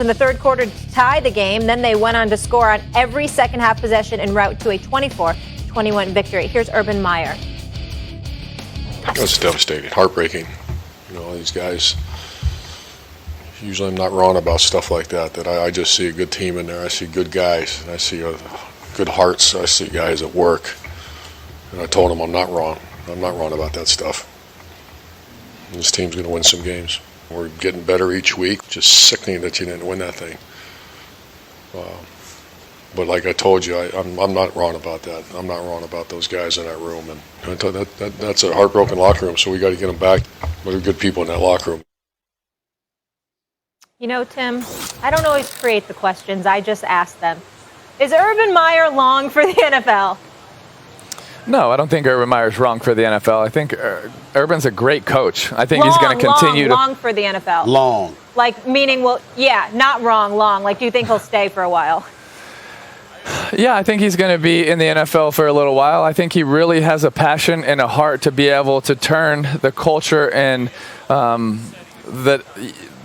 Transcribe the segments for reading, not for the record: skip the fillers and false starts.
in the third quarter to tie the game. Then they went on to score on every second half possession en route to a 24-21 victory. Here's Urban Meyer. It was devastating, heartbreaking. You know, these guys, usually I'm not wrong about stuff like that, I just see a good team in there. I see good guys, and I see good hearts. I see guys at work. And I told them I'm not wrong. I'm not wrong about that stuff. And this team's going to win some games. We're getting better each week. Just sickening that you didn't win that thing. But like I told you, I'm not wrong about that. I'm not wrong about those guys in that room. And that's a heartbroken locker room, so we got to get them back. But they're good people in that locker room. You know, Tim, I don't always create the questions. I just ask them. Is Urban Meyer long for the NFL? No, I don't think Urban Meyer's wrong for the NFL. I think Urban's a great coach. I think he's going to continue long for the NFL. Long. Like, meaning, well, yeah, not wrong, long. Like, do you think he'll stay for a while? Yeah, I think he's going to be in the NFL for a little while. I think he really has a passion and a heart to be able to turn the culture and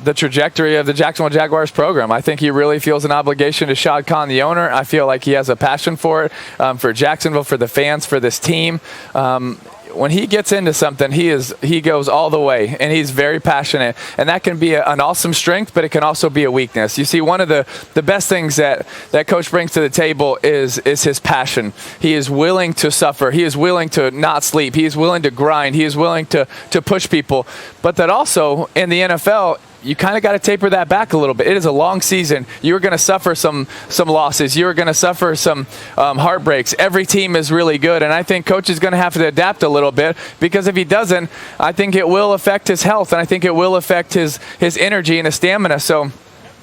the trajectory of the Jacksonville Jaguars program. I think he really feels an obligation to Shad Khan, the owner. I feel like he has a passion for it, for Jacksonville, for the fans, for this team. When he gets into something, he goes all the way, and he's very passionate. And that can be an awesome strength, but it can also be a weakness. You see, one of the best things that coach brings to the table is his passion. He is willing to suffer. He is willing to not sleep. He is willing to grind. He is willing to push people. But that also, in the NFL, you kind of got to taper that back a little bit. It is a long season. You're going to suffer some losses. You're going to suffer some heartbreaks. Every team is really good, and I think coach is going to have to adapt a little bit, because if he doesn't, I think it will affect his health, and I think it will affect his energy and his stamina. So,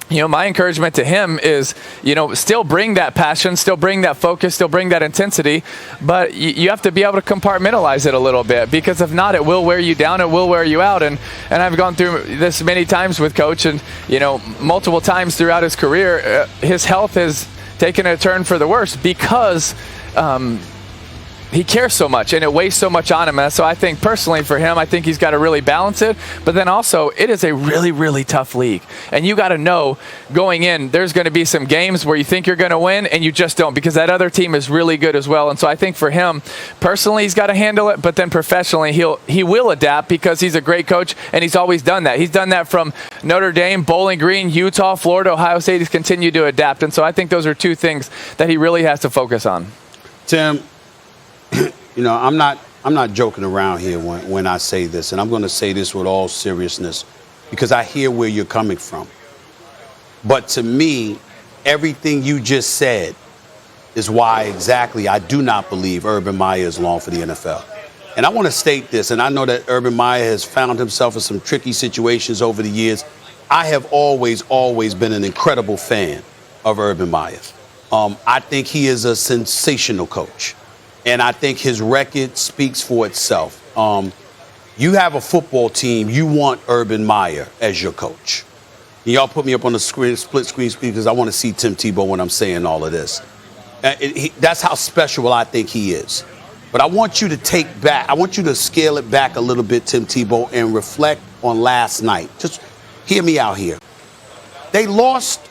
you know, my encouragement to him is, you know, still bring that passion, still bring that focus, still bring that intensity, but you have to be able to compartmentalize it a little bit, because if not, it will wear you down, it will wear you out. And I've gone through this many times with coach, and, you know, multiple times throughout his career, his health has taken a turn for the worse because he cares so much, and it weighs so much on him. And so I think personally for him, I think he's got to really balance it. But then also, it is a really, really tough league. And you got to know going in, there's going to be some games where you think you're going to win and you just don't, because that other team is really good as well. And so I think for him, personally, he's got to handle it. But then professionally, he will adapt, because he's a great coach, and he's always done that. He's done that from Notre Dame, Bowling Green, Utah, Florida, Ohio State. He's continued to adapt. And so I think those are two things that he really has to focus on. Tim, you know, I'm not joking around here when I say this, and I'm going to say this with all seriousness, because I hear where you're coming from. But to me, everything you just said is why exactly I do not believe Urban Meyer is long for the NFL. And I want to state this, and I know that Urban Meyer has found himself in some tricky situations over the years. I have always been an incredible fan of Urban Meyer. I think he is a sensational coach. And I think his record speaks for itself. You have a football team. You want Urban Meyer as your coach. And y'all put me up on the screen, split screen because I want to see Tim Tebow when I'm saying all of this. That's how special I think he is. But I want you to scale it back a little bit, Tim Tebow, and reflect on last night. Just hear me out here. They lost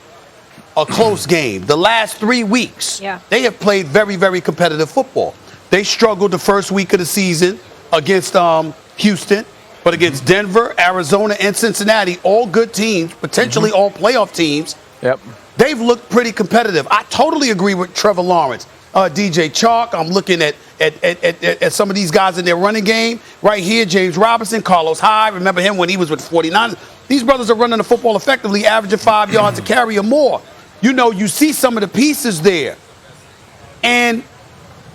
a close game. The last 3 weeks, they have played very, very competitive football. They struggled the first week of the season against Houston, but against Denver, Arizona, and Cincinnati, all good teams, potentially all playoff teams. Yep. They've looked pretty competitive. I totally agree with Trevor Lawrence, DJ Chalk. I'm looking at some of these guys in their running game right here. James Robinson, Carlos Hyde. Remember him when he was with 49ers. These brothers are running the football effectively, averaging 5 yards a carry or more. You know, you see some of the pieces there. And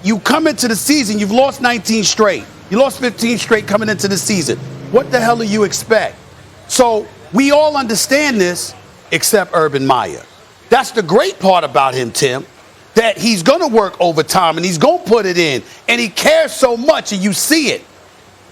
you come into the season, you've lost 19 straight. You lost 15 straight coming into the season. What the hell do you expect? So we all understand this except Urban Meyer. That's the great part about him, Tim, that he's going to work overtime and he's going to put it in. And he cares so much, and you see it.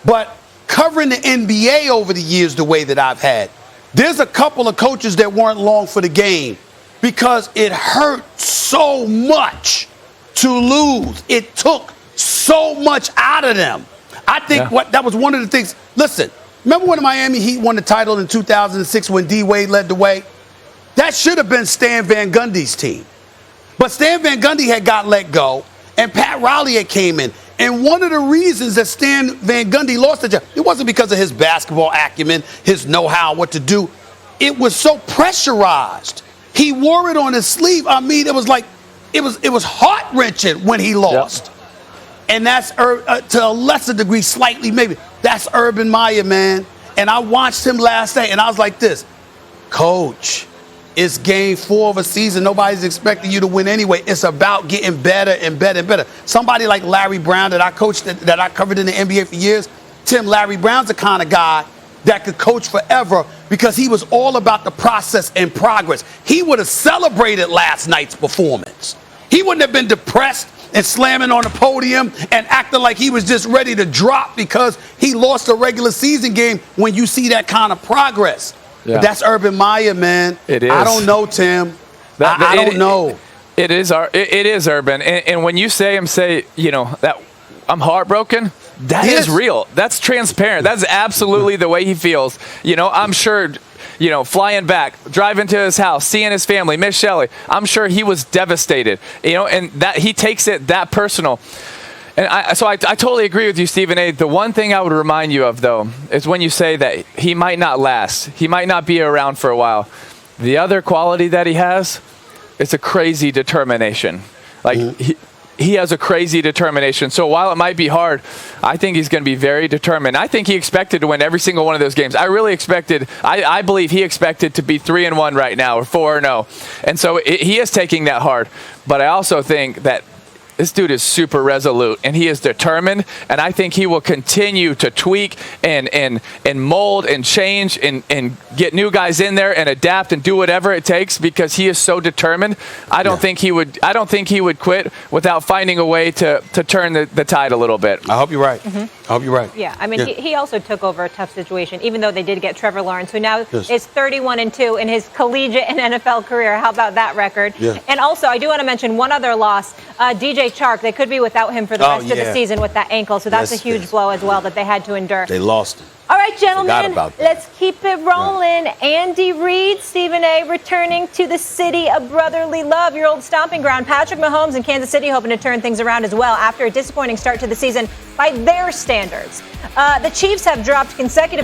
But covering the NBA over the years the way that I've had, there's a couple of coaches that weren't long for the game because it hurt so much to lose. It took so much out of them. I think that was one of the things. Listen, remember when Miami Heat won the title in 2006 when D. Wade led the way? That should have been Stan Van Gundy's team. But Stan Van Gundy had got let go, and Pat Riley had came in. And one of the reasons that Stan Van Gundy lost the job, it wasn't because of his basketball acumen, his know-how, what to do. It was so pressurized. He wore it on his sleeve. I mean, it was like, it was heart-wrenching when he lost. Yep. And that's, to a lesser degree, slightly maybe, that's Urban Meyer, man. And I watched him last night, and I was like this, Coach, it's game 4 of a season. Nobody's expecting you to win anyway. It's about getting better and better and better. Somebody like Larry Brown that I coached, that I covered in the NBA for years, Larry Brown's the kind of guy that could coach forever because he was all about the process and progress. He would have celebrated last night's performance. He wouldn't have been depressed and slamming on the podium and acting like he was just ready to drop because he lost a regular season game when you see that kind of progress. Yeah. But that's Urban Meyer, man. It is. I don't know, Tim. I don't know. It is Urban. And when you say that I'm heartbroken, that is real. That's transparent. That's absolutely the way he feels. I'm sure, flying back, driving to his house, seeing his family, Miss Shelley, I'm sure he was devastated, and that he takes it that personal. And I totally agree with you, Stephen A. The one thing I would remind you of, though, is when you say that he might not last. He might not be around for a while. The other quality that he has is a crazy determination. He has a crazy determination. So while it might be hard, I think he's going to be very determined. I think he expected to win every single one of those games. I really expected, I believe he expected to be 3-1 right now or 4-0. And so he is taking that hard. But I also think that this dude is super resolute, and he is determined, and I think he will continue to tweak and mold and change and get new guys in there and adapt and do whatever it takes because he is so determined. I don't think he would quit without finding a way to turn the tide a little bit. I hope you're right. I hope you're right. Yeah, I mean, he also took over a tough situation, even though they did get Trevor Lawrence, who now is 31-2 in his collegiate and NFL career. How about that record? Yeah. And also, I do want to mention one other loss. DJ Chark, they could be without him for the rest of the season with that ankle, so that's a huge blow as well that they had to endure. They lost him. All right, gentlemen, let's keep it rolling. Yeah. Andy Reid, Stephen A., returning to the city of brotherly love, your old stomping ground. Patrick Mahomes in Kansas City hoping to turn things around as well after a disappointing start to the season by their standards. The Chiefs have dropped consecutive